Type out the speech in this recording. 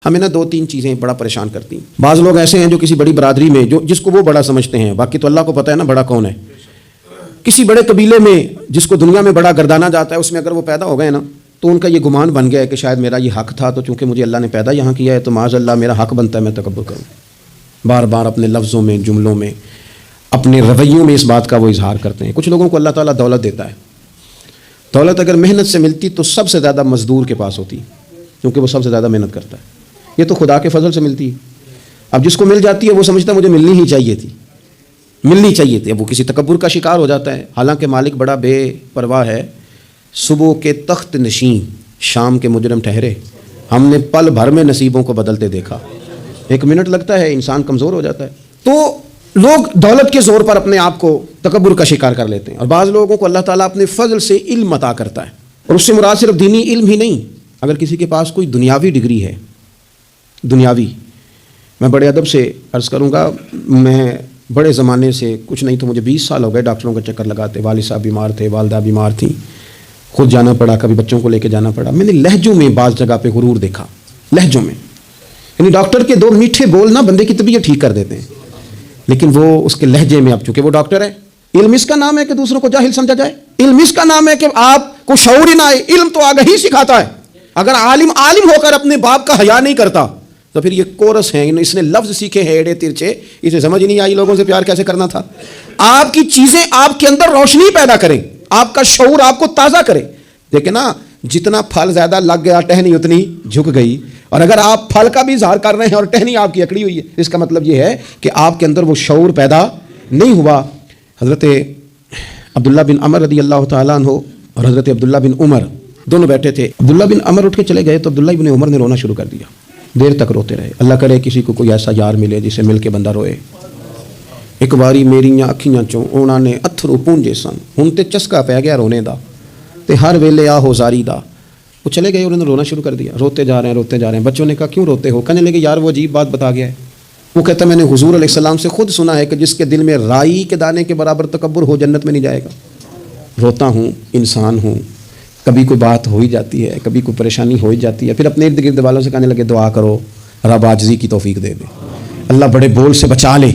ہمیں نا 2-3 چیزیں بڑا پریشان کرتی ہیں. بعض لوگ ایسے ہیں جو کسی بڑی برادری میں جس کو وہ بڑا سمجھتے ہیں، باقی تو اللہ کو پتہ ہے نا بڑا کون ہے. کسی بڑے قبیلے میں جس کو دنیا میں بڑا گردانا جاتا ہے، اس میں اگر وہ پیدا ہو گئے نا تو ان کا یہ گمان بن گیا ہے کہ شاید میرا یہ حق تھا، تو چونکہ مجھے اللہ نے پیدا یہاں کیا ہے تو معاذ اللہ میرا حق بنتا ہے میں تکبر کروں. بار بار اپنے لفظوں میں، جملوں میں، اپنے رویوں میں اس بات کا وہ اظہار کرتے ہیں. کچھ لوگوں کو اللہ تعالیٰ دولت دیتا ہے. دولت اگر محنت سے ملتی تو سب سے زیادہ مزدور کے پاس ہوتی، کیونکہ وہ سب سے زیادہ محنت کرتا ہے. یہ تو خدا کے فضل سے ملتی ہے. اب جس کو مل جاتی ہے وہ سمجھتا ہے مجھے ملنی ہی چاہیے تھی، ملنی چاہیے تھی. اب وہ کسی تکبر کا شکار ہو جاتا ہے، حالانکہ مالک بڑا بے پرواہ ہے. صبح کے تخت نشین شام کے مجرم ٹھہرے، ہم نے پل بھر میں نصیبوں کو بدلتے دیکھا. 1 منٹ لگتا ہے، انسان کمزور ہو جاتا ہے. تو لوگ دولت کے زور پر اپنے آپ کو تکبر کا شکار کر لیتے ہیں. اور بعض لوگوں کو اللہ تعالیٰ اپنے فضل سے علم عطا کرتا ہے، اور اس سے مراد صرف دینی علم ہی نہیں. اگر کسی کے پاس کوئی دنیاوی ڈگری ہے، دنیاوی، میں بڑے ادب سے عرض کروں گا، میں بڑے زمانے سے کچھ نہیں تو مجھے 20 سال ہو گئے ڈاکٹروں کا چکر لگاتے. والد صاحب بیمار تھے، والدہ بیمار تھیں، خود جانا پڑا، کبھی بچوں کو لے کے جانا پڑا. میں نے لہجوں میں بعض جگہ پہ غرور دیکھا، لہجوں میں. یعنی ڈاکٹر کے 2 میٹھے بول نہ بندے کی طبیعت ٹھیک کر دیتے ہیں، لیکن وہ اس کے لہجے میں، اب چونکہ وہ ڈاکٹر ہے. علم اس کا نام ہے کہ دوسروں کو جاہل سمجھا جائے. علم اس کا نام ہے کہ آپ کو شعور ہی نہ آئے. علم تو آگہی سکھاتا ہے. اگر عالم ہو کر اپنے باپ کا حیا نہیں کرتا تو پھر یہ کورس ہیں، اس نے لفظ سیکھے ہیں ایڑے ترچے، اسے سمجھ نہیں آئی لوگوں سے پیار کیسے کرنا تھا. آپ کی چیزیں آپ کے اندر روشنی پیدا کریں، آپ کا شعور آپ کو تازہ کرے. دیکھیں نا، جتنا پھل زیادہ لگ گیا ٹہنی اتنی جھک گئی. اور اگر آپ پھل کا بھی اظہار کر رہے ہیں اور ٹہنی آپ کی اکڑی ہوئی ہے، اس کا مطلب یہ ہے کہ آپ کے اندر وہ شعور پیدا نہیں ہوا. حضرت عبداللہ بن عمر رضی اللہ تعالیٰ عنہ اور حضرت عبداللہ بن عمر دونوں بیٹھے تھے. عبداللہ بن عمر اٹھ کے چلے گئے تو عبداللہ بن عمر نے رونا شروع کر دیا. دیر تک روتے رہے. اللہ کرے کسی کو کوئی ایسا یار ملے جسے مل کے بندہ روئے. ایک باری میریاں اکھیاں چوں انہوں نے اتھرو پونجے سن، ہن تے چسکا پی گیا رونے دا، تے ہر ویلے آہو زاری دا. وہ چلے گئے، انہوں نے رونا شروع کر دیا. روتے جا رہے ہیں. بچوں نے کہا کیوں روتے ہو؟ کہنے لگے یار وہ عجیب بات بتا گیا ہے. وہ کہتا میں نے حضور علیہ السلام سے خود سنا ہے کہ جس کے دل میں رائی کے دانے کے برابر تکبر ہو جنت میں نہیں جائے گا. روتا ہوں، انسان ہوں، کبھی کوئی بات ہو ہی جاتی ہے، کبھی کوئی پریشانی ہو ہی جاتی ہے. پھر اپنے ارد گرد والوں سے کہنے لگے دعا کرو رب عاجزی کی توفیق دے دے، اللہ بڑے بول سے بچا لے.